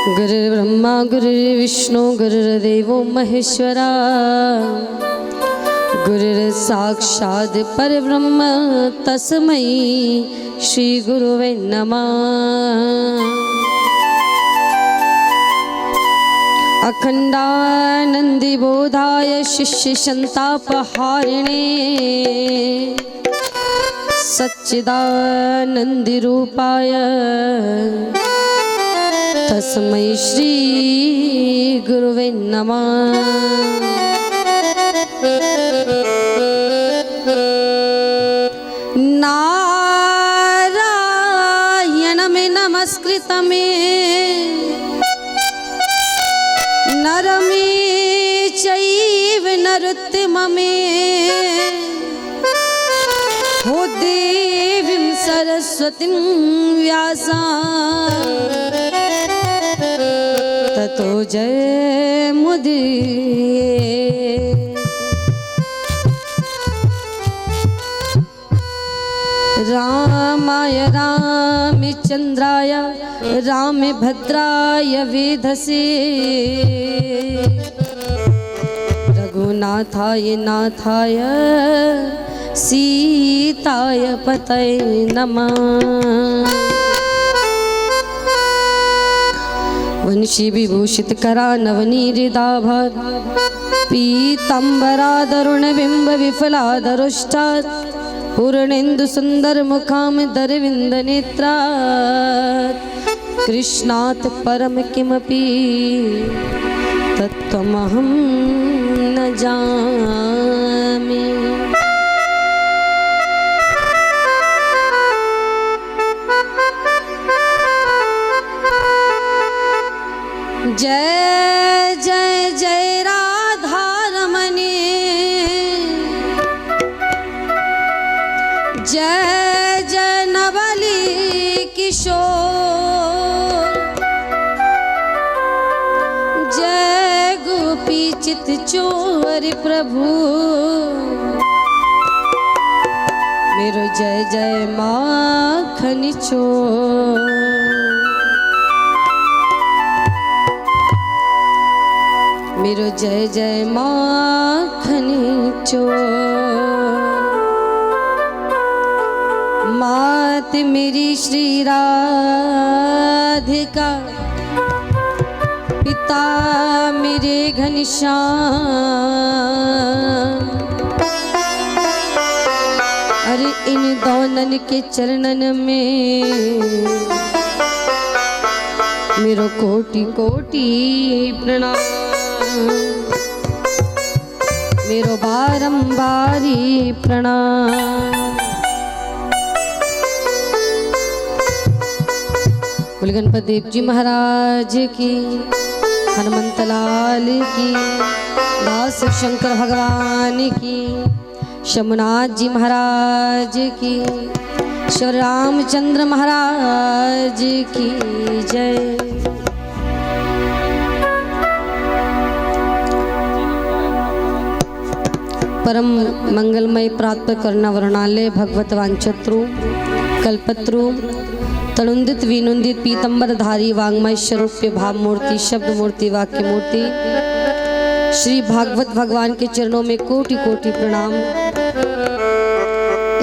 गुरुर्ब्रह्मा गुरुर्विष्णु गुरुर्देवो महेश्वरा गुरुर्साक्षात् परब्रह्म तस्मै श्री गुरुवे नमः। अखंडानंदी बोधाय शिष्य संतापहारिणे सच्चिदानंदी रूपाय तस्मै श्री गुरुवे नमः। नारायणं नमस्कृतं नरं चैव नरोत्तमं हो देवीं सरस्वतीं व्यासं ततो जयमुदीरयेत्। रामाय रामचन्द्राय रामभद्राय वेधसे रघुनाथाय नाथाय सीताय पतये नमः। वंशी विभूषित करा नवनीरिदाभार पीतांबराधरुण बिंब विफलाधरुष्टात् पूर्णेन्दु सुंदर मुखाम दरविंद नेत्रात् कृष्णात् परम किमपि तत्त्वमहं न जामि। जय जय जय राधारमणी जय जय नवली किशोर जय गोपी चित चोर प्रभु मेरो जय जय माखन चोर। मेरो जय जय माखन चोर। मात मेरी श्री राधिका पिता मेरे घनश्याम अरे इन दोनों के चरणन में मेरो कोटि कोटि प्रणाम। मेरो बारंबारी प्रणाम। बोल गणपति देव जी महाराज की, हनुमंत लाल की, दास शंकर भगवान की, शंभुनाथ जी महाराज की, श्री रामचंद्र महाराज की जय। परम मंगलमय प्राप्त करना वर्णालय भगवत वांछत्रु कल्पत्रु तनुंदित विनुंदित पीतंबरधारी वांग्मय स्वरूप्य भाव मूर्ति शब्द मूर्ति वाक्य मूर्ति श्री भागवत भगवान के चरणों में कोटि कोटि प्रणाम।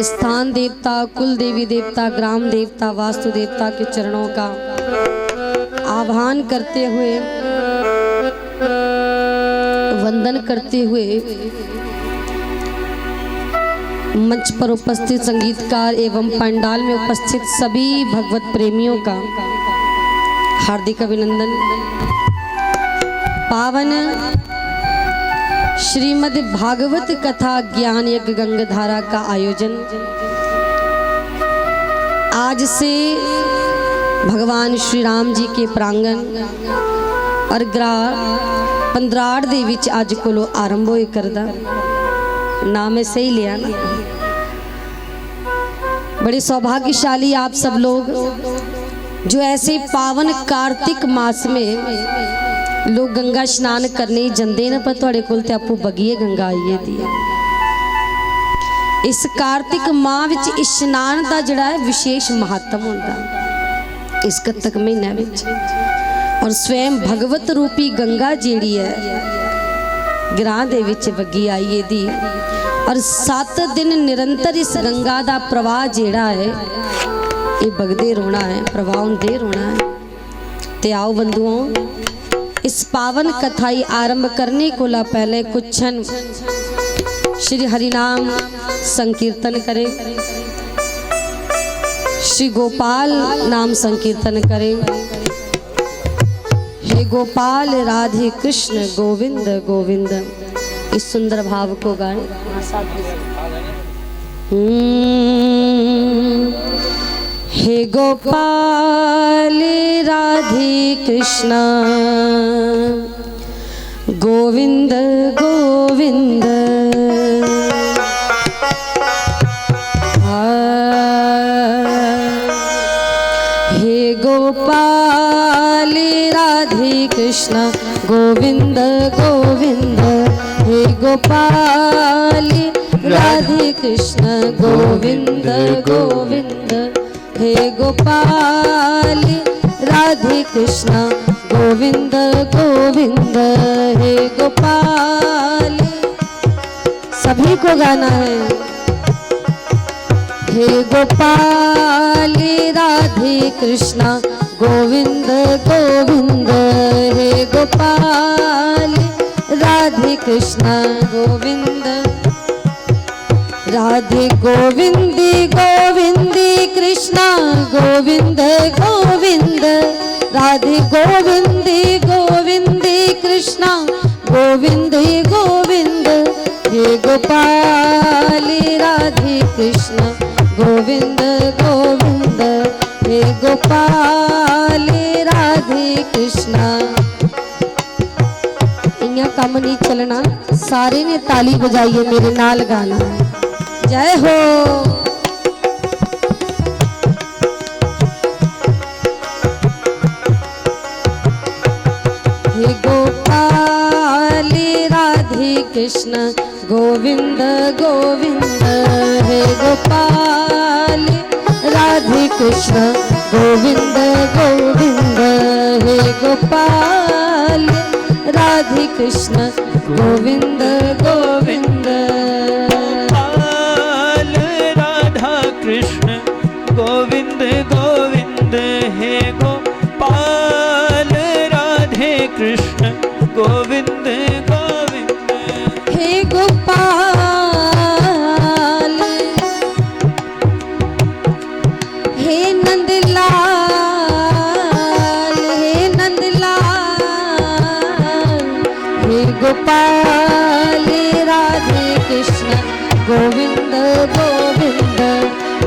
स्थान देवता कुल देवी देवता ग्राम देवता वास्तु देवता के चरणों का आह्वान करते हुए वंदन करते हुए मंच पर उपस्थित संगीतकार एवं पंडाल में उपस्थित सभी भगवत प्रेमियों का हार्दिक अभिनंदन। पावन श्रीमद् भागवत कथा ज्ञान यज्ञ गंगाधारा का आयोजन आज से भगवान श्री राम जी के प्रांगण और ग्राह पंद्राड़ दे विच अज कोलों आरंभ होए करदा। नाम मैं सही लिया ना। बड़े सौभाग्यशाली आप सब लोग जो ऐसे पावन कार्तिक मास में लोग गंगा स्नान करने जंदे न पर थोड़े कोल ते आपू बगिए गंगा आइए दी। इस कार्तिक माह विच इशनान का जिहड़ा है विशेष महत्व होंदा इस कत्तक महीने विच। और स्वयं भगवत रूपी गंगा जीड़ी है गिरां दे विच वगी आई दी और 7 दिन निरंतर इस गंगा दा प्रवाह जेड़ा है ये बगदे रोना है, प्रवाह दे रोना है। ते आओ बंधुओं, इस पावन कथाई आरंभ करने को ला पहले कुछ क्षण श्री हरिनाम संकीर्तन करें, श्री गोपाल नाम संकीर्तन करें। हे गोपाल राधे कृष्ण गोविंद गोविंद, इस सुंदर भाव को गाएं। हे गोपाल राधे कृष्ण गोविंद गोविंद, हे गोपाल राधे कृष्ण गोविंद गोविंद, हे गोपाल राधे कृष्ण गोविंद गोविंद, हे गोपाल राधे कृष्ण गोविंद गोविंद, हे गोपाल। सभी को गाना है। हे गोपाल राधे कृष्ण गोविंद गोविंद, हे गोपाल राधे कृष्ण गोविंद। राधे गोविंदी गोविंदी कृष्ण गोविंद गोविंद, राधे गोविंदी गोविंदी कृष्ण गोविंद गोविंद, हे गोपाल राधे कृष्ण गोविंद गोविंद, हे गोपाल राधे कृष्ण। इन्हें कम नहीं चलना, सारे ने ताली बजाइए, मेरे नाल गाना है। जय हो। हे गोपाल राधे कृष्ण गोविंद गोविंद, हे गोपाल राधे कृष्ण गोविंद गोविंद, हे गोपाल राधे कृष्ण गोविंद गोविंद। गोविंद गोविंद, हे गोपाल राधे कृष्ण गोविंद गोविंद, हे गोपाल हे नंदलाल, हे नंदलाल, हे गोपाल राधे कृष्ण गोविंद गोविंद,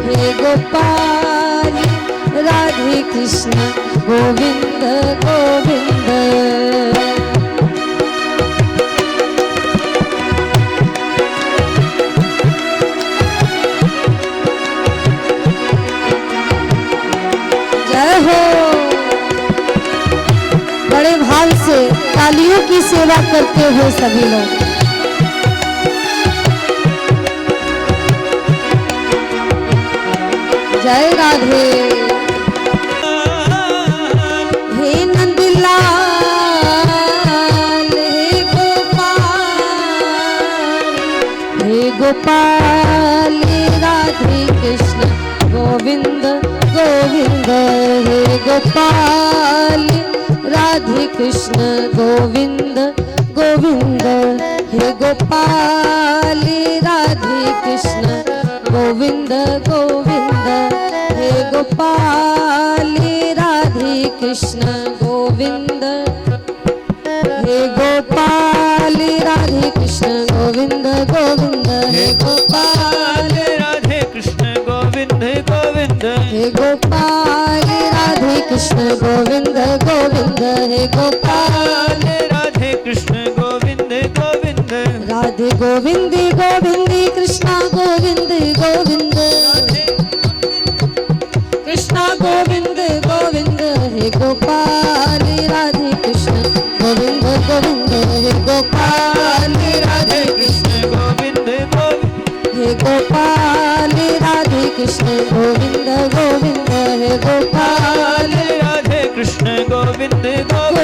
हे गोपाल राधे कृष्ण गोविंद गोविंद। जय हो। बड़े भाव से तालियों की सेवा करते हुए सभी लोग। जय राधे। हे नंदलाल हे गोपाल, हे गोपाल राधे कृष्ण गोविंद गोविंद, हे गोपाल राधे कृष्ण गोविंद गोविंद, हे गोपाल राधे कृष्ण गोविंद गोविंद, हे गोपाल राधे कृष्ण गोविंद, हे गोपाल राधे कृष्ण गोविंद गोविंद, हे गोपाल राधे कृष्ण गोविंद गोविंद, हे गोपाल राधे कृष्ण गोविंद गोविंद, हे गोपाल राधे कृष्ण गोविंद गोविंद, राधे गोविंदी गोविंदी कृष्णा गोविंद गोविंद, कृष्णा गोविंद गोविंद, हे गोपाल राधे कृष्ण गोविंद गोविंद, हे गोपाल राधे कृष्ण गोविंद गोविंद, हे गोपाल राधे कृष्ण गोविंद गोविंद, हे गोपाल राधे कृष्ण गोविंद गोविंद,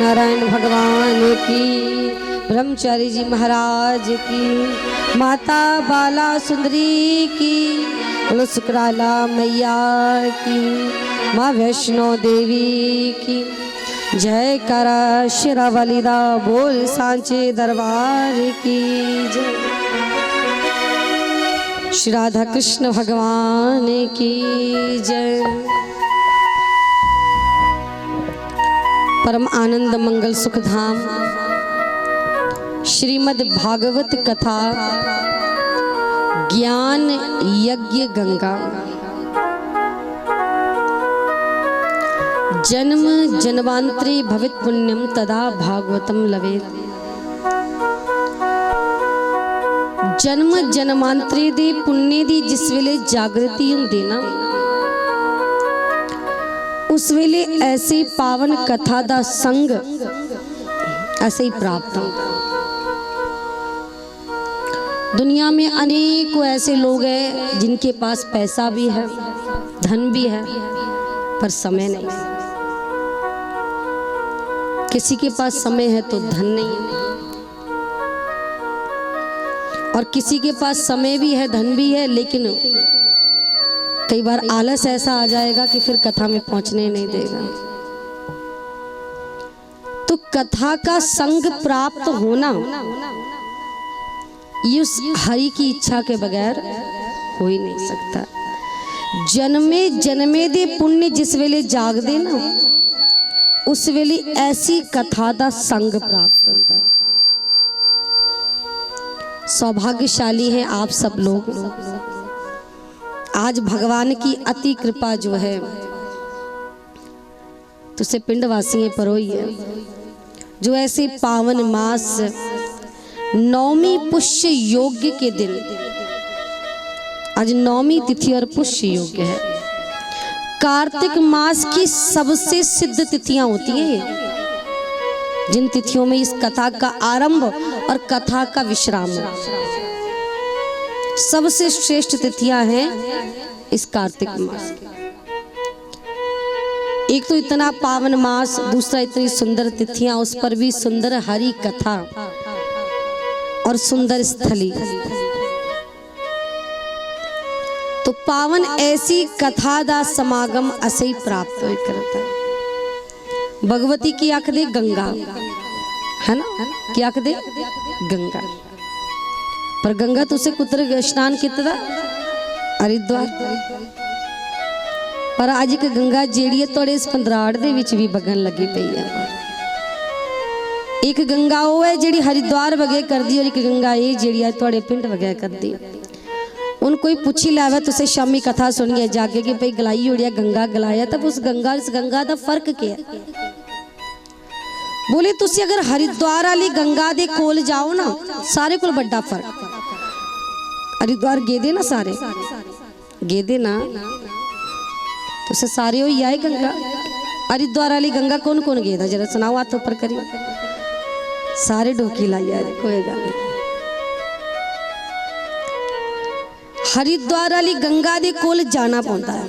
नारायण भगवान की, ब्रह्मचारी जी महाराज की, माता बाला सुंदरी की, बोलो सुकराला मैया की, माँ वैष्णो देवी की जय। करा शेरावाली दा बोल सांचे दरबार की जय। श्री राधा कृष्ण भगवान की जय। परम आनंद मंगल सुख धाम श्रीमद् भागवत कथा ज्ञान यज्ञ गंगा। जन्म जन्मांतरी भवित पुण्यम तदा भागवतम लवेत। जन्म जन्मांतरी दे पुण्य दी जिस वेले जागृति हुंदी ना, उस वेले ऐसी पावन कथा दा संग ऐसे ही प्राप्त होता। दुनिया में अनेकों ऐसे लोग हैं जिनके पास पैसा भी है, धन भी है, पर समय नहीं। किसी के पास समय है तो धन नहीं है, और किसी के पास समय भी है, धन भी है, लेकिन कई बार आलस ऐसा आ जाएगा कि फिर कथा में पहुंचने नहीं देगा। तो कथा का संग प्राप्त होना ये उस हरि की इच्छा के बगैर हो ही नहीं सकता। जन्मे जन्मे दे पुण्य जिस वेले जाग दे ना, उस वेले ऐसी कथा दा संग प्राप्त होता। सौभाग्यशाली हैं आप सब लोग। आज भगवान की अति कृपा जो है तो से पिंडवासियों पर हुई है, जो ऐसे पावन मास नौमी पुष्य योग्य के दिन, आज नौमी तिथि और पुष्य योग्य है। कार्तिक मास की सबसे सिद्ध तिथियां होती हैं, जिन तिथियों में इस कथा का आरंभ और कथा का विश्राम है। सबसे श्रेष्ठ तिथियां हैं इस कार्तिक मास की। एक तो इतना पावन मास, दूसरा इतनी सुंदर तिथियां, उस पर भी सुंदर हरि कथा और सुंदर स्थली। तो पावन ऐसी कथा दा समागम असे ही प्राप्त हो करता है। भगवती की आख दे गंगा है ना, क्या आख दे गंगा। पर गंगा तुसे कुत्र स्नान किता हरिद्वार, पर आज एक गंगा जेड़ी है थोड़े इस पंदराड़ दे विच भी बगन लगी पई है। एक गंगा वो है जेड़ी हरिद्वार वगे करदी, और एक गंगा ये जेड़ी है थोड़े पिंड वगे करदी। उन कोई पूछी लावे तुसे शामी कथा सुनिए जाके कि भाई गलाई उड़िया गंगा गलाया, तब उस गंगा इस गंगा दा फर्क क्या है? बोले तुसी अगर हरिद्वार वाली गंगा दे कोल जाओ ना, सारे कोल बड़ा फर्क। हरिद्वार गेदे ना, सारे गेदे ना, तो से सारे हो आए गंगा। हरिद्वार वाली गंगा कौन कौन गेदा जरा सुनाओ, हाथ ऊपर करिए। सारे डुबकी लाई यार, कोई गल नहीं। हरिद्वार वाली गंगा दे कोल जाना पौंदा है,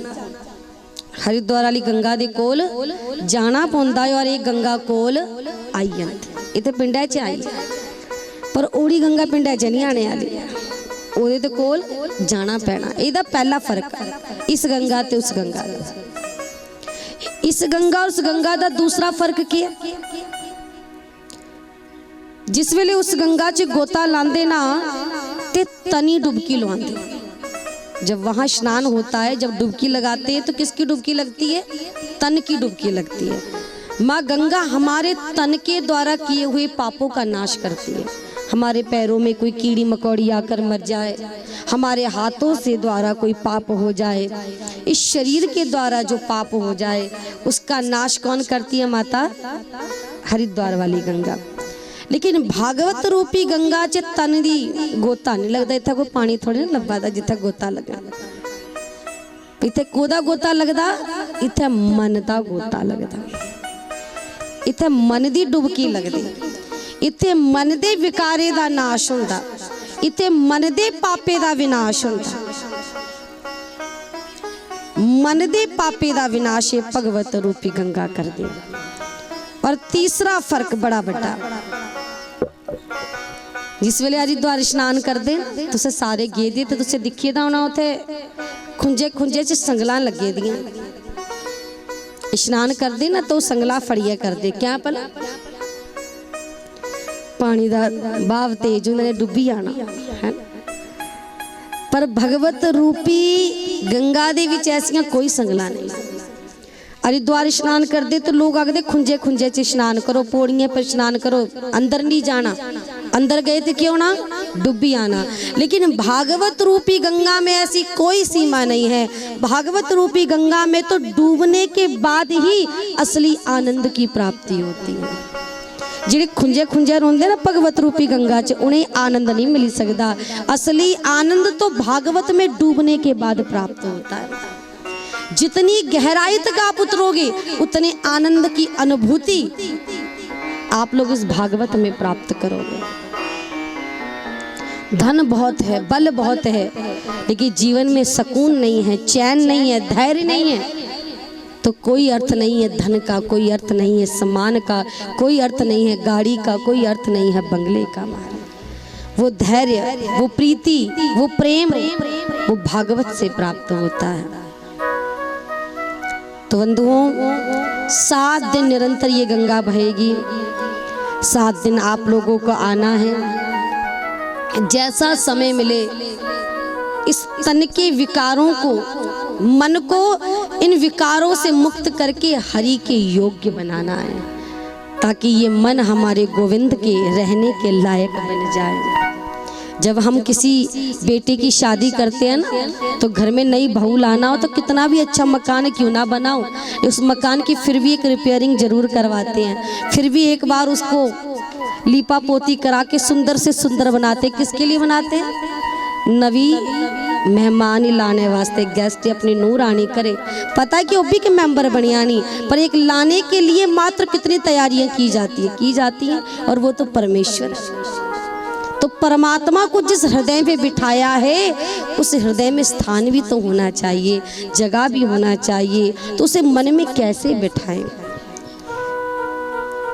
हरिद्वार वाली गंगा दे कोल जाना पौंदा है, और एक गंगा कोल आई जाती। इतने पिंडा च आई, पर ओड़ी गंगा पिंडा च नहीं आने वाली, ओदे ते कोल जाना पैना। इहदा पहला फर्क है इस गंगा ते उस गंगा दा। इस गंगा और उस गंगा दा दूसरा फर्क क्या है? जिस वेले उस गंगा च गोता लांदे ना ते तनी डुबकी लवांदे। जब वहां स्नान होता है, जब डुबकी लगाते हैं तो किसकी डुबकी लगती है? तन की डुबकी लगती है। माँ गंगा हमारे तन के द्वारा किए हुए पापों का नाश करती है। हमारे पैरों में कोई कीड़ी मकोड़ी आकर मर जाए, हमारे हाथों से द्वारा कोई पाप हो जाए, इस शरीर के द्वारा जो पाप हो जाए उसका नाश कौन करती है? माता हरिद्वार वाली गंगा। लेकिन भागवत रूपी गंगा च तन दी गोता नहीं लगता। इतना कोई पानी थोड़े ना लभदा जिथे गोता लगे। इतने कोदा गोता लगता, इतने मन का गोता लगता, इतने मन की डुबकी लगती, इतने मन के विकारे का नाश होता, इतने मन के पापे का विनाश होता। मन के पापे का विनाश भगवत रूपी गंगा कर दे। और तीसरा फर्क बड़ा बड़ा, जिस वेले हरिद्वार स्नान करते तुसे सारे गे दिए तो तुसे दिखिए दा होना उथे खुंजे खुंजे च संगलां लगे दियां। स्नान करते ना तो संगला फड़िया करते क्या भला, पानी दा भाव तेज होंदा ने डुब्बी जाना है। पर भगवत रूपी गंगा दे विच ऐसियां कोई संगला नहीं। हरिद्वार स्नान करते तो लोग आखते खुंजे खुंजे च स्नान करो, पौड़ियां पर स्नान करो, अंदर नहीं जाना, अंदर गए तो क्यों ना डुब्बी आना। लेकिन भागवत रूपी गंगा में ऐसी कोई सीमा नहीं है। भागवत रूपी गंगा में तो डूबने के बाद ही असली आनंद की प्राप्ति होती है। जिहड़े खुंजे खुंजे रोंदे ना भगवत रूपी गंगा च उन्हें आनंद नहीं मिल सकता। असली आनंद तो भागवत में डूबने के बाद प्राप्त होता है। जितनी गहराई तक आप उतरोगे उतने आनंद की अनुभूति आप लोग इस भागवत में प्राप्त करोगे। धन बहुत है, बल बहुत है, लेकिन जीवन में सुकून नहीं है, चैन नहीं है, धैर्य नहीं है, तो कोई अर्थ नहीं है धन का, कोई अर्थ नहीं है सम्मान का, कोई अर्थ नहीं है गाड़ी का, कोई अर्थ नहीं है बंगले का। वो धैर्य, वो प्रीति, वो प्रेम, वो भागवत से प्राप्त होता है। तो बंधुओं 7 दिन निरंतर ये गंगा बहेगी। 7 दिन आप लोगों को आना है। जैसा समय मिले इस तन के विकारों को, मन को इन विकारों से मुक्त करके हरि के योग्य बनाना है, ताकि ये मन हमारे गोविंद के रहने के लायक बन जाए। जब हम किसी बेटे की शादी करते हैं ना, तो घर में नई बहू लाना हो तो कितना भी अच्छा मकान क्यों ना बनाओ, उस मकान की फिर भी एक रिपेयरिंग जरूर करवाते हैं, फिर भी एक बार उसको लीपा पोती करा के सुंदर से सुंदर बनाते। किसके लिए बनाते हैं? नवी मेहमान ही लाने वास्ते, गेस्ट अपनी नूह रानी करे। पता है कि वो भी के मेंबर बनिया नहीं, पर एक लाने के लिए मात्र कितनी तैयारियां की जाती हैं, और वो तो परमेश्वर है। तो परमात्मा को जिस हृदय में बिठाया है उस हृदय में स्थान भी तो होना चाहिए, जगह भी होना चाहिए। तो उसे मन में कैसे बिठाएं?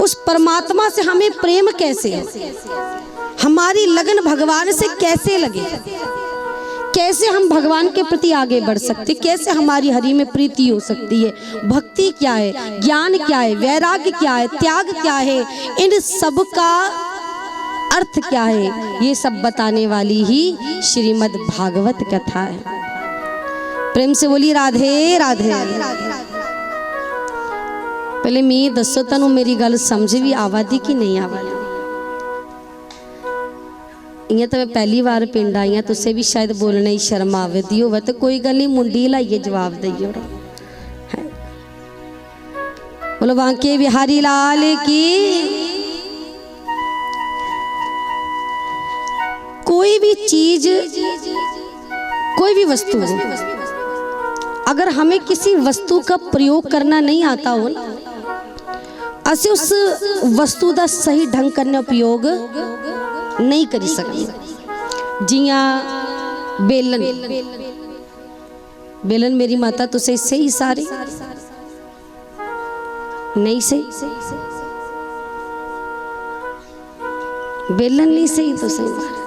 उस परमात्मा से हमें प्रेम कैसे है, हमारी लगन भगवान से कैसे लगे, कैसे हम भगवान के प्रति आगे बढ़ सकते, कैसे हमारी हरि में प्रीति हो सकती है, भक्ति क्या है, ज्ञान क्या है, वैराग्य क्या है, त्याग क्या है, इन सब का अर्थ क्या है, ये सब बताने वाली ही श्रीमद् भागवत कथा है। प्रेम से बोली राधे राधे। पहले मैं दसो तनु मेरी गल समझ भी आवादी कि नहीं आवादी। इं तो मैं पहली बार पिंड आई हाँ, तुसे भी शायद बोलने ही शर्म आवती हो, तो कोई गल नहीं, मुंडी लाइए जवाब दइयो। बोलो बांके बिहारी लाल की। कोई भी चीज, कोई भी वस्तु, अगर हमें किसी वस्तु का प्रयोग करना नहीं आता हो ना, असे उस वस्तु का सही ढंग करने उपयोग नहीं कर सकते। जियां बेलन, बेलन मेरी माता तुसे सही सारे नहीं सही, बेलन नहीं सही तो सही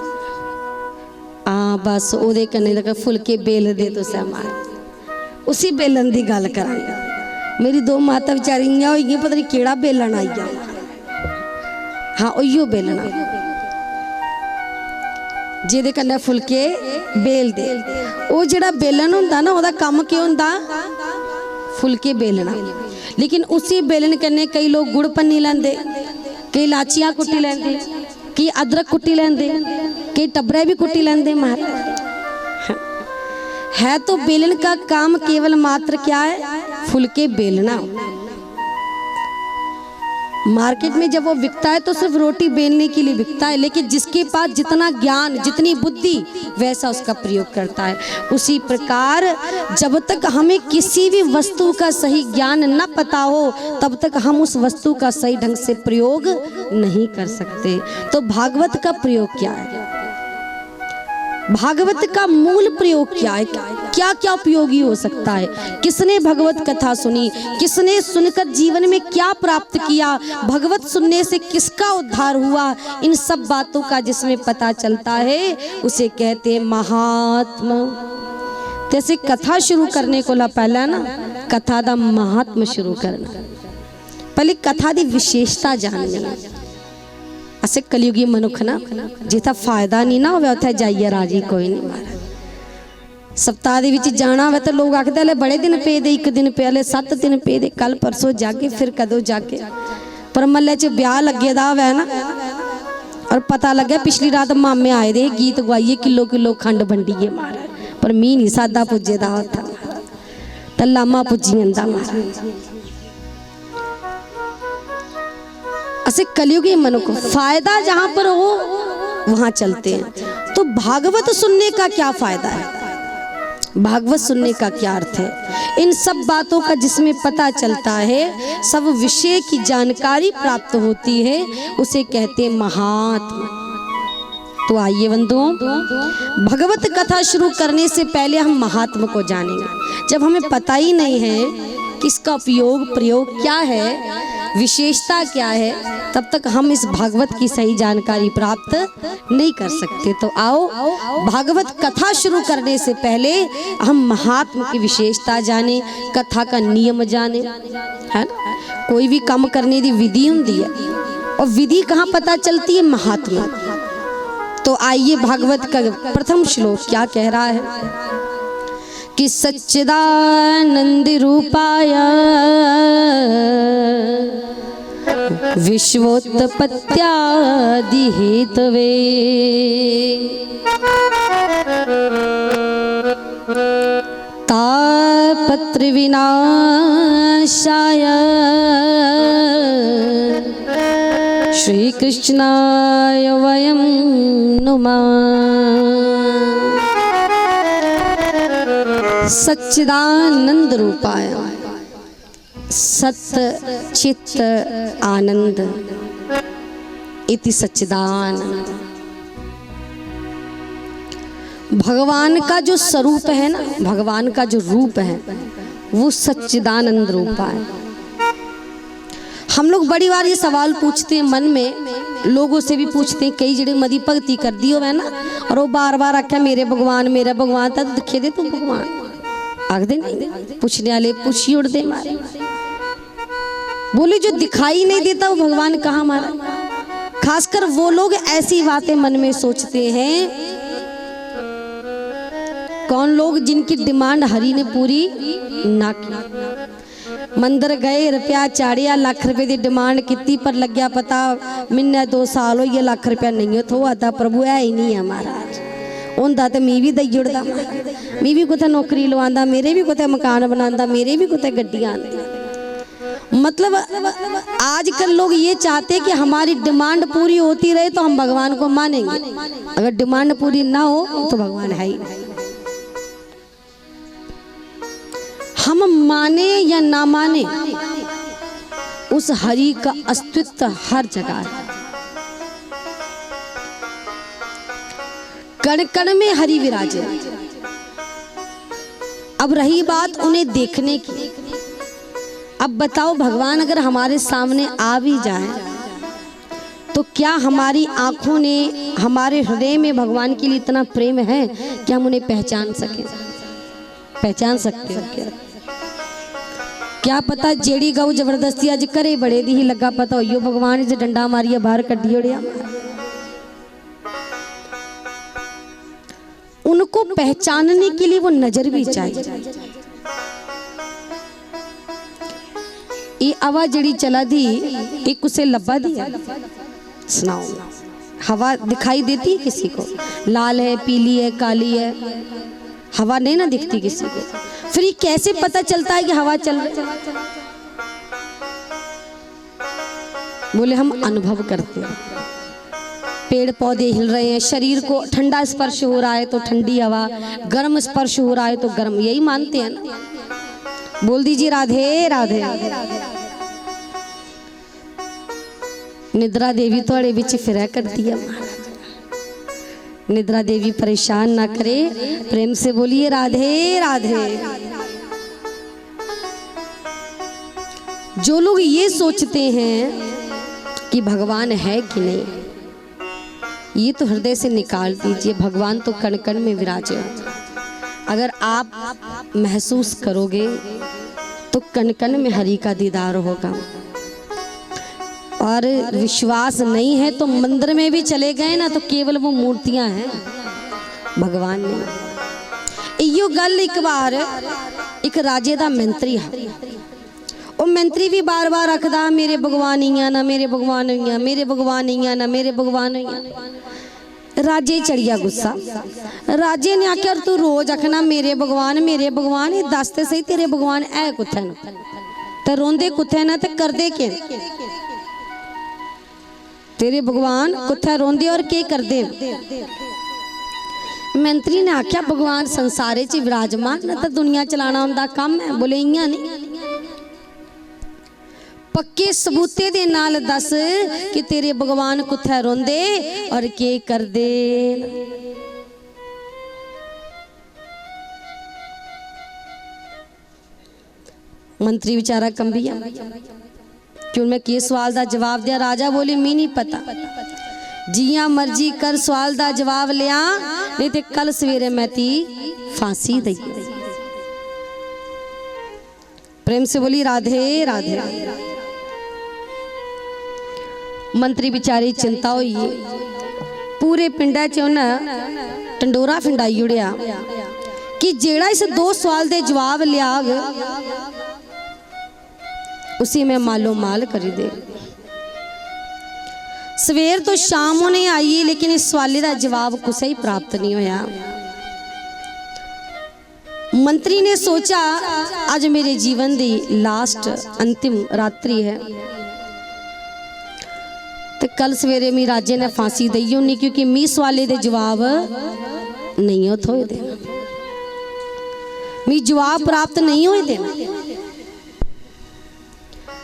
बस ओदे कन्ने तक फुलके बेल दे तो मार, उसी बेलन की गल करांगा। मेरी 2 माता बेचारियां होई, पता नहीं केड़ा बेलन आई जा। हाँ उहियो बेलना जिहदे कन्ने फुलके बेल दे। वो जिहड़ा बेलन हुंदा ना, ओदा काम की हुंदा? फुलके बेलना। लेकिन उसी बेलन कन्ने कई लोग गुड़ पन्नी लैंदे, कई लाचियां कुट्टी लैंदे, कई अदरक कुट्टी लैंदे, कई टबरे भी कुट्टी लेंदे। मार है तो बेलन का काम केवल मात्र क्या है? फुलके बेलना। मार्केट में जब वो बिकता है तो सिर्फ रोटी बेलने के लिए बिकता है, लेकिन जिसके पास जितना ज्ञान, जितनी बुद्धि, वैसा उसका प्रयोग करता है। उसी प्रकार जब तक हमें किसी भी वस्तु का सही ज्ञान न पता हो, तब तक हम उस वस्तु का सही ढंग से प्रयोग नहीं कर सकते। तो भागवत का प्रयोग क्या है? भागवत का मूल प्रयोग क्या है, क्या क्या उपयोगी हो सकता है, किसने भगवत कथा सुनी, किसने सुनकर जीवन में क्या प्राप्त किया, भगवत सुनने से किसका उद्धार हुआ, इन सब बातों का जिसमें पता चलता है उसे कहते हैं महात्मा। जैसे कथा शुरू करने को ला पहला ना कथा दा महात्मा शुरू करना, पहले कथा दी विशेषता जाननी। असे कलयुगी मनुख ना जिथा फायदा नहीं ना होवे उथे जाइए राजी कोई नहीं महाराज। सप्ताह दे विच जाना होवे तो लोग आखदे ले बड़े दिन पे दे, एक दिन पे ले 7 दिन पे दे, कल परसों जाके फिर कदों जाके, पर मल्ले च ब्याह लगे दा होवे ना और पता लगे पिछली रात मामे आए दे गीत गवाइए किलो किलो खंड बंडीए महाराज, पर मी नहीं सादा पुजे दा होता ते लामा पुजी जंदा महाराज। ऐसे कलयुगी मनुष्य फायदा जहां पर हो वहां चलते हैं। तो भागवत सुनने का क्या फायदा है, भागवत सुनने का क्या अर्थ है, इन सब बातों का जिसमें पता चलता है, सब विषय की जानकारी प्राप्त होती है, उसे कहते हैं महात्मा। तो आइए बंधुओं, भगवत कथा शुरू करने से पहले हम महात्मा को जानेंगे। जब हमें पता ही नहीं है कि इसका उपयोग प्रयोग क्या है, विशेषता क्या है, तब तक हम इस भागवत की सही जानकारी प्राप्त नहीं कर सकते। तो आओ भागवत कथा शुरू करने से पहले हम महात्मा की विशेषता जाने, कथा का नियम जाने, है ना। कोई भी काम करने की विधि होती है और विधि कहाँ पता चलती है, महात्मा। तो आइए भागवत का प्रथम श्लोक क्या कह रहा है कि सच्चिदानंद रूपाय विश्वोत्पत्त्यादि हेतवे तापत्र विनाशाय श्री कृष्णाय वयं नुमः। सच्चिदानंद रूपाय, सत्य चित्त आनंद इति सच्चिदानंद। भगवान का जो स्वरूप है ना, भगवान का जो रूप है वो सच्चिदानंद रूप है। हम लोग बड़ी बार ये सवाल पूछते हैं मन में, लोगों से भी पूछते हैं, कई जड़े मदी भगती कर दी हो है ना, और वो बार बार आख्या मेरे भगवान था, दिखे दे तू भगवान आखदे नहीं, पूछने वाले पूछी उड़ते मारे, बोले जो दिखाई नहीं देता वो भगवान कहाँ मारा। खासकर वो लोग ऐसी बातें मन में सोचते हैं, कौन लोग जिनकी डिमांड हरि ने पूरी ना की। मंदिर गए, रुपया चाड़िया, लाख रुपए की डिमांड की, पर लग गया पता महीने 2 साल हो, ये लाख रुपया नहीं थो आता, प्रभु है ही नहीं है महाराज। उनका तो मी भी दई जुड़ता, मी भी कुछ नौकरी लवांदा, मेरे भी कुछ मकान बनांदा, मेरे भी कुछ गड्डियां आंदी। मतलब आजकल लोग ये चाहते कि हमारी डिमांड पूरी होती रहे तो हम भगवान को मानेंगे, अगर डिमांड पूरी ना हो तो भगवान है ही नहीं। हम माने या ना माने, उस हरि का अस्तित्व हर जगह है। कण कण में हरि विराजे। अब रही बात उन्हें देखने की, अब बताओ भगवान अगर हमारे सामने आ भी जाए तो क्या हमारी आंखों ने, हमारे हृदय में भगवान के लिए इतना प्रेम है कि हम उन्हें पहचान सके, पहचान सकते हो क्या पता जेड़ी गऊ जबरदस्ती अज करे बड़े दी ही लगा पता हो भगवान जो डंडा मारिया बाहर कड्डी उड़िया। उनको पहचानने के लिए वो नजर भी चाहिए। ये आवाज जड़ी चला दी एक उसे लब्बा दिया, सुनाओ हवा दिखाई देती है किसी को, लाल है, पीली है, काली है, हवा नहीं ना दिखती किसी को। फिर ये कैसे पता चलता है कि हवा चल रही? बोले हम अनुभव करते हैं, पेड़ पौधे हिल रहे हैं, शरीर को ठंडा स्पर्श हो रहा है तो ठंडी हवा, गर्म स्पर्श हो रहा है तो गर्म, यही मानते हैं ना। बोल दीजिए राधे राधे। निद्रा देवी थोड़े बिच फिर कर दिया महाराज, निद्रा देवी परेशान ना करे। प्रेम से बोलिए राधे राधे। जो लोग ये सोचते हैं कि भगवान है कि नहीं, ये तो हृदय से निकाल दीजिए। भगवान तो कण कण में विराजे। अगर आप महसूस करोगे तो कण कण में हरि का दीदार होगा। और विश्वास नहीं है तो मंदिर में भी चले गए ना तो केवल वो मूर्तियां हैं, भगवान नहीं। इयो गल एक बार एक राजे दा मंत्री है, वो मंत्री भी बार बार आखदा मेरे भगवान ही ना, मेरे भगवान ही, मेरे भगवान ही ना, मेरे भगवान ही। राजे चढ़िया गुस्सा। राजे ने आख्या तू रोज आखना मेरे भगवान, ये दस ते सही तेरे भगवान है कुत्थे न, ते रोंदे कुत्थे न, ते करदे के तेरे भगवान कुत्थे रोंदे और के करदे। मंत्री ने आख्या भगवान संसारे च विराजमान न, तो दुनिया चलाना उनका काम है। बोले इयां नहीं, पक्के सबूते दे नाल दस कि तेरे भगवान कुत्थे रोंदे और के करदे। मंत्री बेचारा कंबिया क्यों मैं के सवाल दा जवाब दिया। राजा बोले मी नहीं पता, जिया मर्जी कर सवाल दा जवाब लिया, नहीं ते कल सवेरे मैं ती फांसी दई। प्रेम से बोली राधे राधे। मंत्री बेचारी चिंता हुई, पूरे पिंडा च उन्हें टंडोरा फिंडाई उड़िया कि जेड़ा इस दो सवाल दे जवाब लियाग उसी में मालो माल कर दे। सवेर तो शाम होने आई लेकिन इस सवाल का जवाब कुछ ही प्राप्त नहीं होया। मंत्री ने सोचा आज मेरे जीवन की लास्ट अंतिम रात्रि है, तो कल सवेरे मी राजे ने फांसी दई होनी, क्योंकि मी सवाले दे जवाब नहीं हो थोए देना, मी जवाब प्राप्त नहीं होए देना।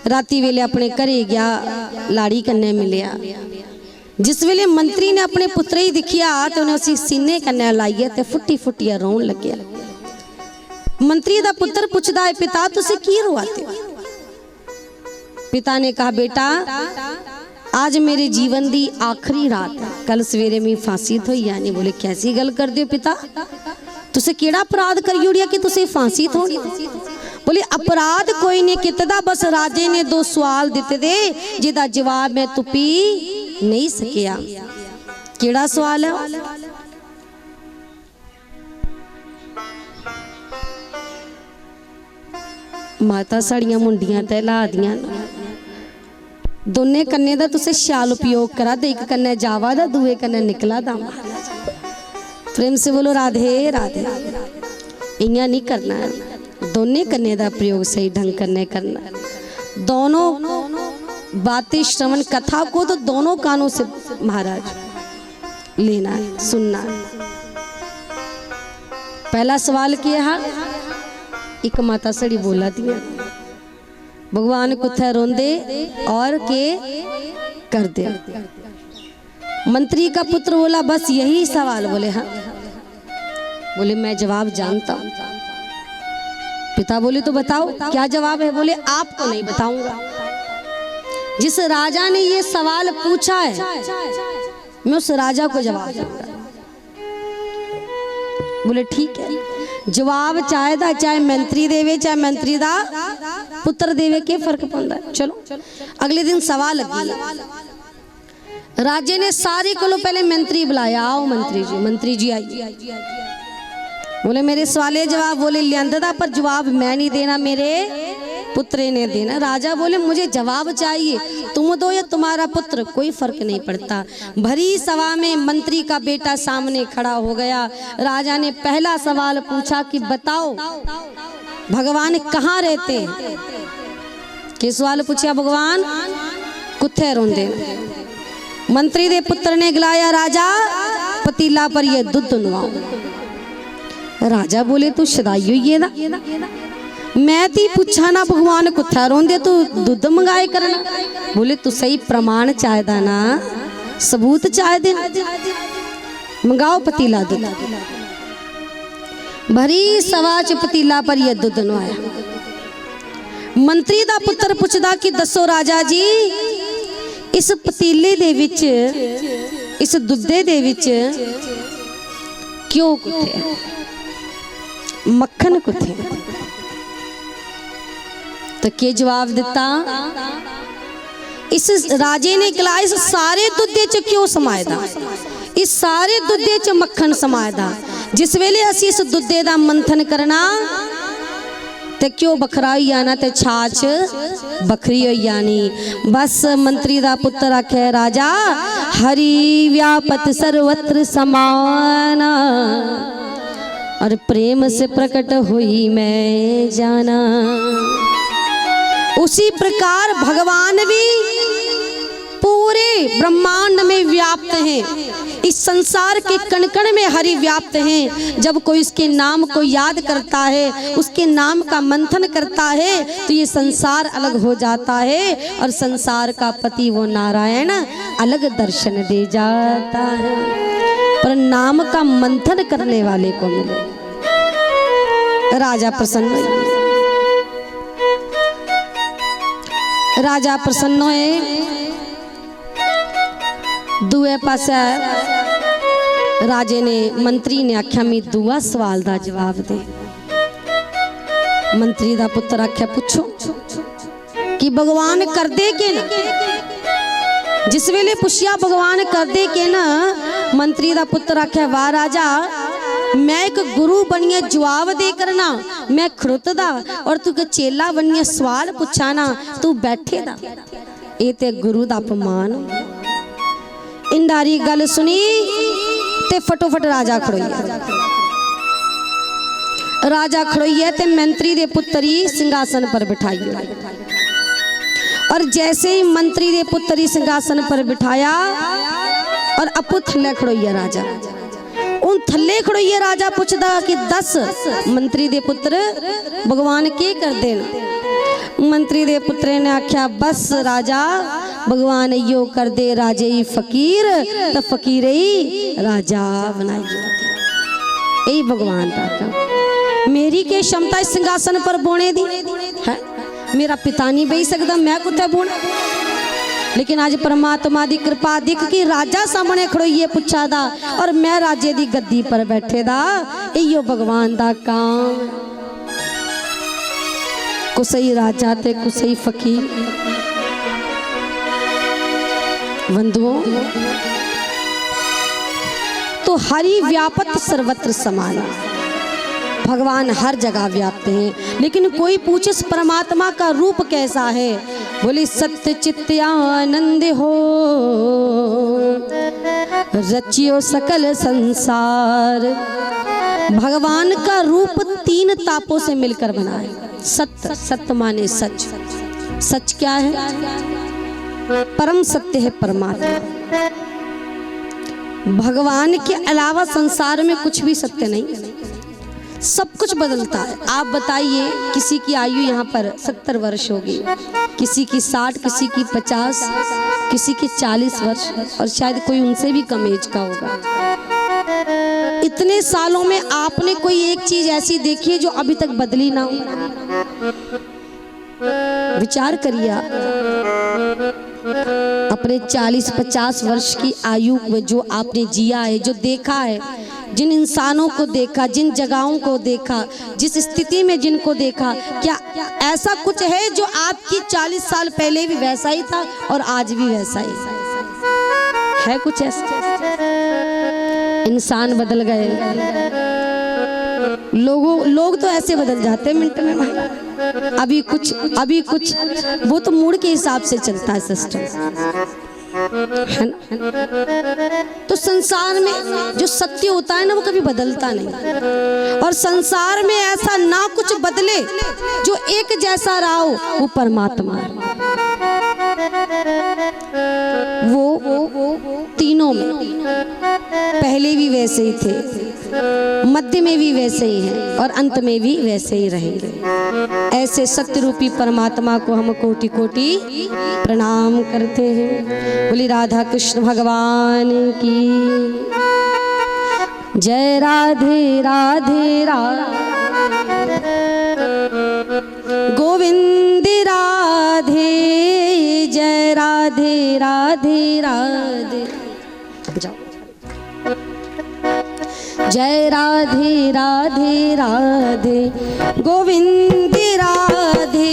राती वेले अपने घरे गया, लाड़ी कन्ने मिलिया। जिस वेले मंत्री ने अपने पुत्र ही दिखिया तो उन्हें उसी सीने कन्ने लाइए ते फुट्टी फुट्टिया रोन लगे। मंत्री दा पुत्र पूछदा है पिता तुसी की रोआते हो? पिता ने कहा बेटा आज मेरे जीवन दी आखिरी रात है, कल सवेरे मैं फांसी थोई यानी। बोले कैसी गल कर दियो पिता, तुसे केड़ा अपराध करी उड़िया कि तुसे फांसी थोड़ी? बोले अपराध कोई नहीं कितदा, बस राजे ने दो सवाल दिते दे जिदा जवाब मैं तुपी नहीं सकिया। केड़ा सवाल है? माता साड़ियां मुंडियां ते ला दियां, दोने कन्ने दा तुसे शाल उपयोग करा दे, एक कन्ने जावा दा दूए कन्ने निकला दा। प्रेम से बोलो राधे राधे। इयां नहीं करना है, दोने कन्ने दा प्रयोग सही ढंग करने करना। दोनों बातें श्रवण कथा को तो दोनों कानों से महाराज लेना है, सुनना है। पहला सवाल किया है, एक माता सड़ी बोला दिया भगवान कुत्थे रोंदे और के कर दे। मंत्री का पुत्र बोला बस यही सवाल। बोले हाँ। बोले मैं जवाब जानता हूं। पिता बोले तो बताओ क्या जवाब है? बोले आपको नहीं बताऊंगा, जिस राजा ने ये सवाल पूछा है मैं उस राजा को जवाब दूंगा। बोले ठीक है, जवाब चाहे मंत्री देवे चाहे मंत्री दा पुत्र देवे के फर्क पड़ता है। चलो अगले दिन सवाल लगी, राजे ने सारे को पहले मंत्री बुलाया। आओ मंत्री जी आइए। बोले मेरे सवाले जवाब बोले लियांदा, पर जवाब मैं नहीं देना, मेरे पुत्र ने देना। राजा बोले मुझे जवाब चाहिए, तुम दो या तुम्हारा पुत्र, कोई फर्क नहीं पड़ता। भरी सभा में मंत्री का बेटा सामने खड़ा हो गया। राजा ने पहला सवाल पूछा कि बताओ भगवान कहाँ रहते हैं? किस सवाल पूछा? भगवान कुत्थे रोंदे? मंत्री दे पुत्र ने गिलाया राजा पतीला पर ये दूध नवाओ। राजा बोले तू शदाई हुई है ना, मैं ती पूछा ना भगवान कुत्था रोंदे तू दूध मंगाए करना। बोले तू सही प्रमाण चाहदा ना, सबूत चाहदे। मंगाओ पतीला दूध। भरी सवाच पतीला पर यह दुध नवाया। मंत्री दा पुत्र पुछदा कि दसो राजा जी, इस पतीले दे विच, इस दुद्धे दे विच क्यों कुथे मक्खन कुथे? तो के जवाब दिता? इस राजे ने कहा इस सारे दुद्धे च क्यों समाए दा, इस सारे दुद्धे च मक्खन समाए दा। जिस वेले असी इस दुद्धे दा मंथन करना ते क्यों बखरा होई जाना ते छाछ बखरी होई जानी। बस मंत्री दा पुत्र आखे राजा, हरि व्यापत सर्वत्र समाना और प्रेम से प्रकट हुई मैं जाना। उसी प्रकार भगवान भी पूरे ब्रह्मांड में व्याप्त हैं, इस संसार के कण कण में हरि व्याप्त हैं। जब कोई उसके नाम को याद करता है, उसके नाम का मंथन करता है, तो ये संसार अलग हो जाता है और संसार का पति वो नारायण अलग दर्शन दे जाता है। पर नाम का मंथन करने वाले को मिले। राजा प्रसन्न हुए। राजा प्रसन्न हुए। दुए पासे राजे ने, मंत्री ने आख्या मैं दुआ सवाल दा जवाब दे। मंत्री दा पुत्र आख्या पूछो कि भगवान कर दे के ना। जिस वेले पुछया भगवान कर दे के ना, मंत्री दा पुत्र आख्या वाह राजा, मैं एक गुरु बनिए जवाब दे करना, मैं खड़ोतदा और तू के चेला बनिए सवाल पुछाना, तू बैठे दा। ये ते गुरु दा अपमान। इंदारी गल सुनी ते फटोफट राजा खड़ोइया। राजा खड़ोइया ते मंत्री दे पुत्री सिंहासन पर बिठाई। और जैसे ही मंत्री दे पुत्री सिंहासन पर बिठाया और अपू थल्ले खड़ोइया राजा। उन थल्ले खड़ोइया राजा पूछदा कि दस मंत्री दे पुत्र भगवान के कर देन? मंत्री दे पुत्रे ने आख्या बस राजा, भगवान यो कर दे राजे ही फकीर तो फकीर ही राजा बनाई। यही भगवान का मेरी के क्षमता इस सिंहासन पर बोने दी है। मेरा पिता नहीं बही सकता, मैं कुत्ते बोना। लेकिन आज परमात्मा दी कृपा दिख कि राजा सामने खड़ोइए पुछा दा और मैं राजे दी गद्दी पर बैठे दा। इयो भगवान दा काम। कुसई राजा ते कुसई फकीर। बंधुओं, तो हरि व्यापत सर्वत्र समान। भगवान हर जगह व्याप्त हैं। लेकिन कोई पूछे परमात्मा का रूप कैसा है? बोले सत्य चित्त आनंद हो, रचियो सकल संसार। भगवान का रूप तीन तापों से मिलकर बना है। सत्य, सत्य माने सच। सच क्या है? परम सत्य है परमात्मा। भगवान के अलावा संसार में कुछ भी सत्य नहीं। सब कुछ बदलता है। आप बताइए, किसी की आयु यहाँ पर 70 वर्ष होगी, किसी की 60, किसी की 50, किसी की 40 वर्ष और शायद कोई उनसे भी कम एज का होगा। इतने सालों में आपने कोई एक चीज ऐसी देखी है जो अभी तक बदली ना हो? विचार करिए। अपने 40-50 वर्ष की आयु में जो आपने जिया है, जो देखा है, जिन इंसानों को देखा, जिन जगहों को देखा, जिस स्थिति में जिनको देखा, क्या ऐसा कुछ है जो आपकी 40 साल पहले भी वैसा ही था और आज भी वैसा ही है? कुछ ऐसा? इंसान बदल गए। लोग तो ऐसे बदल जाते हैं मिनट में। अभी कुछ वो तो मूड के हिसाब से चलता है सिस्टम, है ना? तो संसार में जो सत्य होता है ना, वो कभी बदलता नहीं। और संसार में ऐसा ना कुछ बदले जो एक जैसा रहा हो, वो परमात्मा है। वो तीनों में पहले भी वैसे ही थे, मध्य में भी वैसे ही हैं और अंत में भी वैसे ही रहेंगे। ऐसे सत्य रूपी परमात्मा को हम कोटि कोटि प्रणाम करते हैं। बोली राधा कृष्ण भगवान की। जय राधे राधे गोविंद राधे, जय राधे राधे राधे, जाओ। जय राधे राधे राधे गोविंद राधे,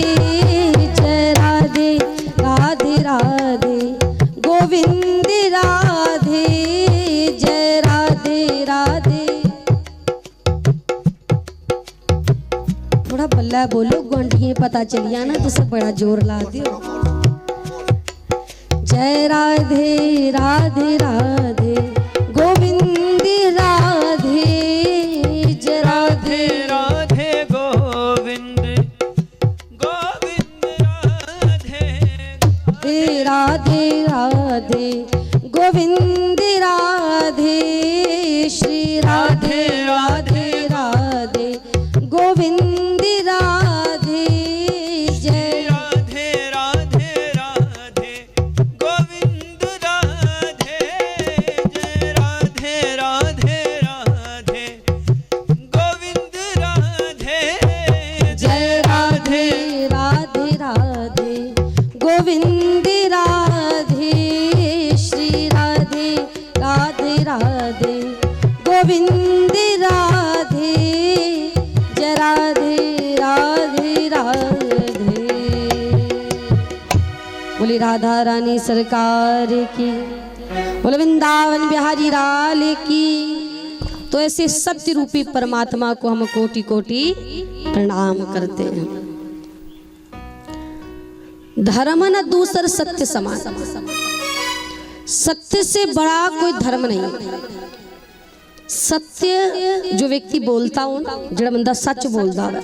जय राधे राधे राधे गोविंद राधे, जय राधे राधे। थोड़ा बल्ला बोलो, घंटियां पता चलिया ना तो सब बड़ा जोर ला दियो। जय राधे राधे राधे गोविंद राधे, जय राधे राधे गोविंद गोविंद राधे राधे राधे गोविंद राधे, श्री राधे राधे राधे गोविंद राधे, जय राधे राधे राधे गोविंद राधे, जय राधे राधे राधे गोविंद राधे, जय राधे राधे राधे गोविंद राधे, श्री राधे राधे राधे गोविंद राधे, जय राधे राधे राधे। बोली राधा रानी सरकार की, बोले वृंदावन बिहारी लाल की। तो ऐसे सत्य रूपी परमात्मा को हम कोटि कोटि प्रणाम करते हैं। धर्म न दूसर सत्य समान, सत्य से बड़ा कोई धर्म नहीं। सत्य जो व्यक्ति बोलता हो ना, जो बंदा सच बोलता है,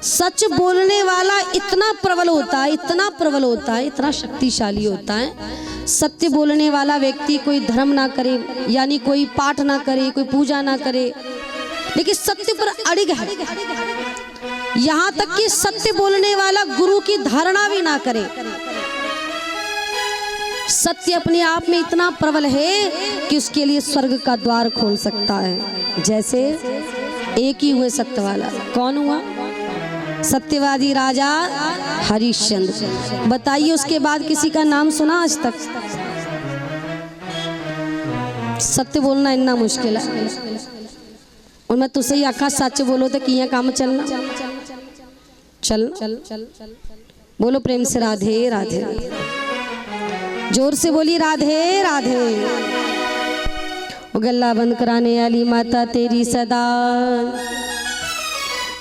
सच बोलने वाला इतना प्रबल होता है, इतना प्रबल होता है, इतना शक्तिशाली होता है। सत्य बोलने वाला व्यक्ति कोई धर्म ना करे, यानी कोई पाठ ना करे, कोई पूजा ना करे, लेकिन सत्य पर अड़िग है। यहाँ तक कि सत्य बोलने वाला गुरु की धारणा भी ना करे। सत्य अपने आप में इतना प्रबल है कि उसके लिए स्वर्ग का द्वार खोल सकता है। जैसे एक ही हुए सत्य वाला, कौन हुआ? सत्यवादी राजा हरिश्चंद्र। बताइए उसके बाद किसी का नाम सुना आज तक? सत्य बोलना इतना मुश्किल है। और मैं तुझसे ही आखा सच बोलो तो किया काम चलना चल बोलो प्रेम से राधे राधे, जोर से बोली राधे राधे। गल्ला बंद कराने वाली माता तेरी सदा।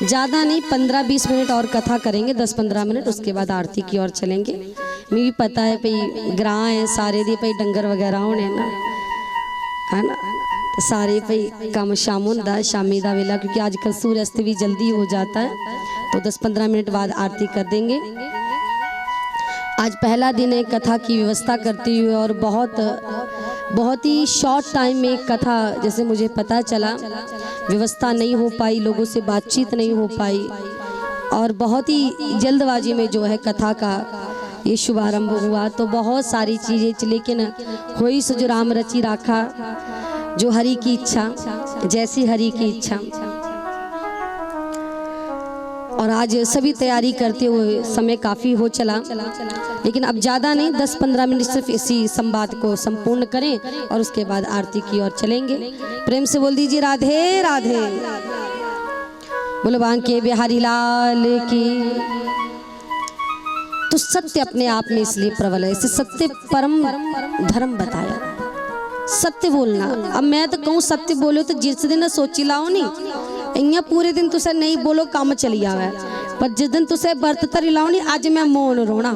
ज़्यादा नहीं, 15-20 मिनट और कथा करेंगे, 10-15 मिनट, उसके बाद आरती की ओर चलेंगे। मुझे भी पता है भाई ग्रां है सारे दी भाई डंगर वगैरह होने ना, है ना, तो सारे भाई काम शाम होंदा शामी दा वेला, क्योंकि आजकल सूर्यास्त भी जल्दी हो जाता है। तो 10-15 मिनट बाद आरती कर देंगे। आज पहला दिन है कथा की व्यवस्था करती हुई, और बहुत ही शॉर्ट टाइम में कथा, जैसे मुझे पता चला, व्यवस्था नहीं हो पाई, लोगों से बातचीत नहीं हो पाई, और बहुत ही जल्दबाजी में जो है कथा का ये शुभारंभ हुआ। तो बहुत सारी चीज़ें, लेकिन होई सो जो राम रची राखा, जो हरि की इच्छा, जैसी हरि की इच्छा। और आज सभी तैयारी करते हुए समय काफ़ी हो चला, लेकिन अब ज़्यादा नहीं, 10-15 मिनट सिर्फ इसी संवाद को संपूर्ण करें और उसके बाद आरती की ओर चलेंगे। प्रेम से बोल दीजिए राधे राधे। बोलो बांके बिहारी लाल की। तो सत्य अपने आप में इसलिए प्रबल है, इसे सत्य परम धर्म बताया, सत्य बोलना। अब मैं तो कहूँ सत्य बोलो तो जिस दिन सोची लाओ नहीं, इं पूरे दिन तुसे नहीं बोलो काम चली जावे, पर जिस दिन तुसे बरत धरी लाओ नहीं, अज मैं मौन रोना,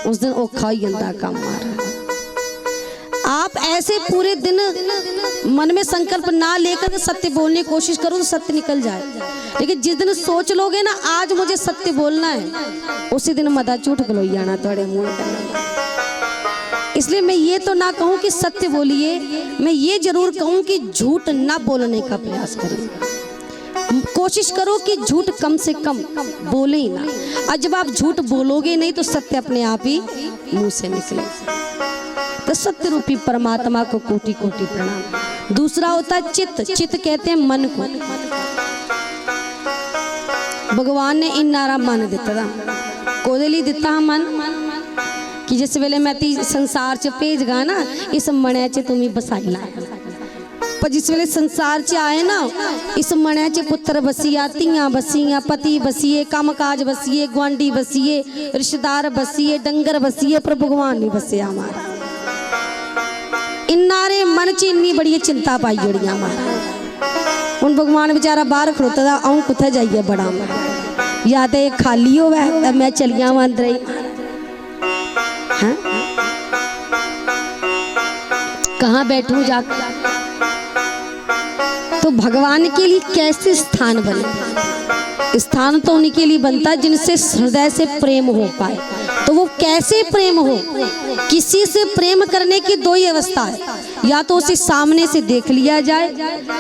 उस दिन औखा ही जाता काम। आप ऐसे पूरे दिन मन में संकल्प ना लेकर सत्य बोलने की कोशिश करो तो सत्य निकल जाए। लेकिन जिस दिन सोच लोगे ना आज मुझे सत्य बोलना है, उसी दिन मदा झूठ गलोई जाना थोड़े मुंह करना। इसलिए मैं ये तो ना कहूँ कि सत्य बोलिए, मैं ये जरूर कहूँ कि झूठ ना बोलने का प्रयास करें। कोशिश करो कि झूठ कम से कम बोले ही ना। और जब आप झूठ बोलोगे नहीं तो सत्य अपने आप ही मुंह से निकले। तो सत्य रूपी परमात्मा को कोटि कोटि प्रणाम। दूसरा होता है चित्त। चित्त कहते हैं मन को। भगवान ने इन्नारा मन दिता कोदे लिए दिता मन कि जिस वेले मैं ती संसार च भेज गा ना इस मने च तुम्हें बसाई ला। पर जिस वेले संसार च आए ना इस मने च पुत्र बसिया, तियां बसिया, पति बसिए, काम काज बसिए, गुआंढी बसिए, रिश्तेदार बसिए, डंगर बसिए, पर भगवान नहीं बसिया हमारा। इन्नारे मन च इन्नी बड़ी चिंता पाई जोड़िया हमारा। हुण भगवान बेचारा बाहर खड़ोता था, आऊँ कुत्थे जाइए बड़ा या तो खाली हो मैं चलिया वा अंदर ही। हाँ? कहाँ बैठूं जाकर? तो भगवान के लिए कैसे स्थान बने? स्थान तो उन्हीं के लिए बनता है जिनसे हृदय से प्रेम हो पाए। तो वो कैसे प्रेम हो? किसी से प्रेम करने की दो ही अवस्था है, या तो उसे सामने से देख लिया जाए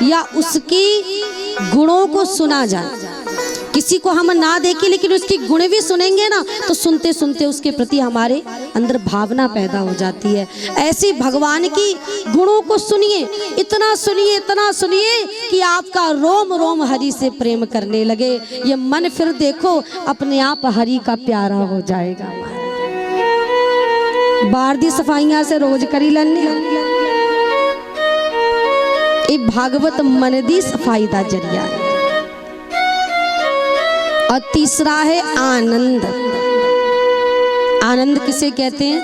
या उसकी गुणों को सुना जाए। किसी को हम ना देखें लेकिन उसके गुण भी सुनेंगे ना तो सुनते सुनते उसके प्रति हमारे अंदर भावना पैदा हो जाती है। ऐसे भगवान की गुणों को सुनिए, इतना सुनिए कि आपका रोम रोम हरि से प्रेम करने लगे। ये मन फिर देखो अपने आप हरि का प्यारा हो जाएगा। बाहर दी सफाइयां से रोज करी लेने, ये भागवत मन दी सफाई का जरिया है। और तीसरा है आनंद। आनंद किसे कहते हैं?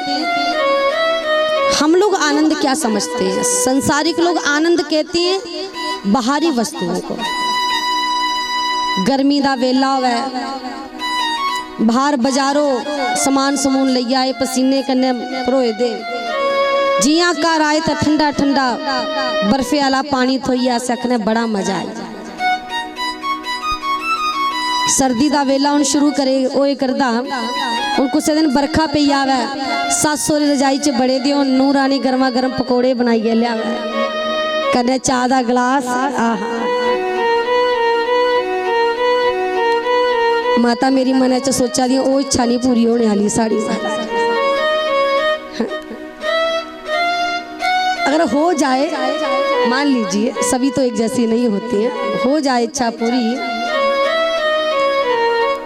हम लोग आनंद क्या समझते हैं? संसारिक लोग आनंद कहते हैं बाहरी वस्तुओं को। गर्मी दा वेला होवे, बाहर बाजारों समान समून लई आए, पसीने कन्ने भरोए दे, जियां घर आए तो ठंडा ठंडा बर्फे वाला पानी थोइया सकने, बड़ा मजा आए। सर्दी का वेला हूँ शुरू करे वो करदा हूँ कुछ दिन बरखा पई आवे, सस सोरे रजाई च बड़े दियो, नूं रानी गर्मा गर्म पकौड़े बनाइए लिया कन्ने चाह का गिलास। माता मेरी मन च सोचा दी वो इच्छा नहीं पूरी होने वाली साड़ी। अगर हो जाए, मान लीजिए सभी तो एक जैसी नहीं होती है, हो जाए इच्छा पूरी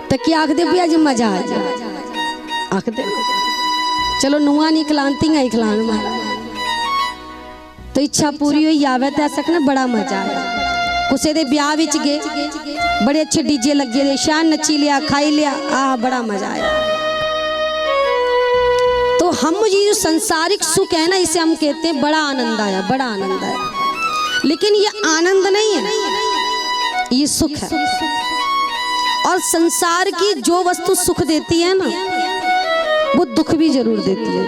तो क्या आखदे भी आज मजा आ जाए? आखदे चलो नुआ नहीं खिलाती ही खिलान मारा तो इच्छा पूरी हुई आवे तो ऐसा ना बड़ा मजा आया। कुछ दे ब्याह विच गए, बड़े अच्छे डीजे लगे दे, शान नची लिया, खाई लिया, बड़ा मजा आया। तो हम ये जो संसारिक सुख है ना इसे हम कहते हैं बड़ा आनंद आया, बड़ा आनंद आया। लेकिन ये आनंद नहीं है, ये सुख है। और संसार की जो वस्तु सुख देती है ना वो दुख भी जरूर देती है।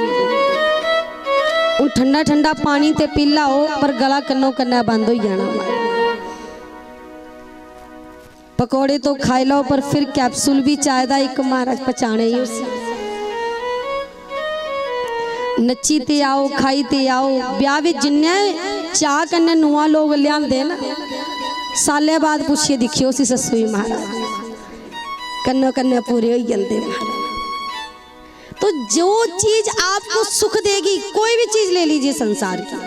वो ठंडा ठंडा पानी ते पीला हो पर गला कन्नो कन्ना बंद हो जाना। पकौड़े तो खाई लो पर फिर कैप्सूल भी चाहदा एक महाराज पचाने ही उसे। नची ते आओ, खाई ते आओ, ब्याह विच जिन्ने चाह कन्ने नुआ लोग लियांदे ना साले बाद पूछिए दिखियो सी ससुई महाराज कन्नो कन्ने पूरे हो जाते। तो जो चीज आपको सुख देगी, कोई भी चीज ले लीजिए संसार की,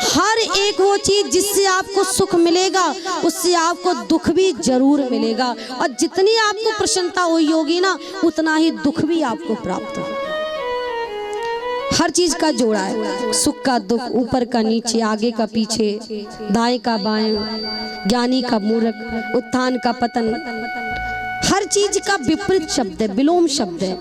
हर एक वो चीज जिससे आपको सुख मिलेगा उससे आपको दुख भी जरूर मिलेगा। और जितनी आपको प्रसन्नता हुई होगी ना उतना ही दुख भी आपको प्राप्त हो। हर चीज का जोड़ा है, सुख का दुख, ऊपर का नीचे, आगे का पीछे, दाएं का बाएं, ज्ञानी का मूर्ख, उत्थान का पतन। हर चीज का विपरीत शब्द है, विलोम शब्द है।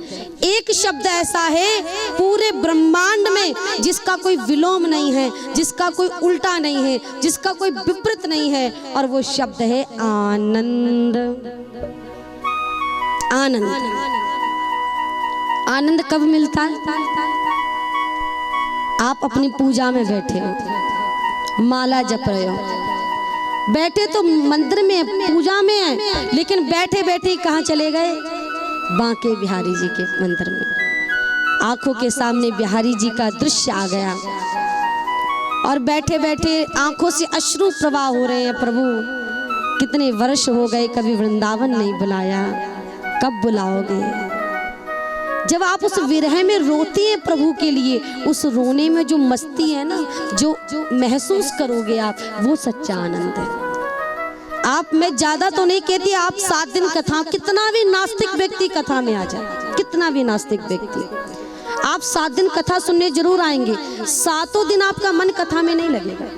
एक शब्द ऐसा है पूरे ब्रह्मांड में जिसका कोई विलोम नहीं है, जिसका कोई उल्टा नहीं है, जिसका कोई विपरीत नहीं है, और वो शब्द है आनंद। आनंद। आनंद कब मिलता है? आप अपनी पूजा में बैठे हो, माला जप रहे हो, बैठे तो मंदिर में पूजा में है, लेकिन बैठे बैठे कहाँ चले गए? बांके बिहारी जी के मंदिर में। आंखों के सामने बिहारी जी का दृश्य आ गया और बैठे बैठे आंखों से अश्रु प्रवाह हो रहे हैं। प्रभु कितने वर्ष हो गए कभी वृंदावन नहीं बुलाया, कब बुलाओगे? जब आप उस विरह में रोते हैं प्रभु के लिए, उस रोने में जो मस्ती है ना, जो महसूस करोगे आप, वो सच्चा आनंद है। आप, मैं ज्यादा तो नहीं कहती, आप 7 दिन कथा, कितना भी नास्तिक व्यक्ति कथा में आ जाए, कितना भी नास्तिक व्यक्ति, आप 7 दिन कथा सुनने जरूर आएंगे, 7 दिन आपका मन कथा में नहीं लगेगा।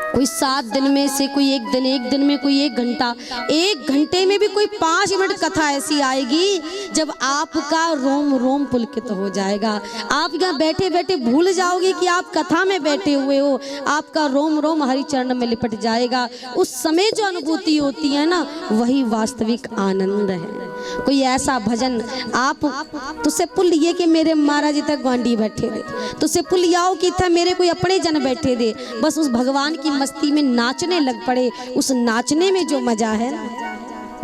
कोई 7 दिन में से कोई एक दिन में कोई 1 घंटा, 1 घंटे में भी कोई 5 मिनट कथा ऐसी आएगी जब आपका रोम रोम पुलकित हो जाएगा। आप यहाँ बैठे बैठे भूल जाओगे कि आप कथा में बैठे हुए हो, आपका रोम रोम हरि चरण में लिपट जाएगा। उस समय जो अनुभूति होती है ना, वही वास्तविक आनंद है। कोई ऐसा भजन आप तुझसे पुल ये कि मेरे महाराज तक ग्वांडी बैठे दे, तुझसे पुल याओ कि था मेरे कोई अपने जन बैठे दे, बस उस भगवान की मस्ती में नाचने लग पड़े। उस नाचने में जो मजा है ना,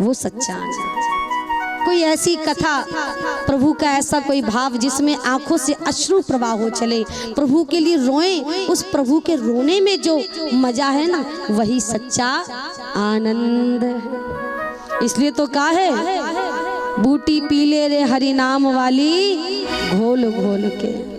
वो सच्चा आनंद। कोई ऐसी कथा, प्रभु का ऐसा कोई भाव जिसमें आंखों से अश्रु प्रवाह हो चले, प्रभु के लिए रोएं, उस प्रभु के रोने में जो मजा है ना, वही सच्चा आनंद है। इसलिए तो कहा है, बूटी पीले रे हरि नाम वाली घोल घोल के।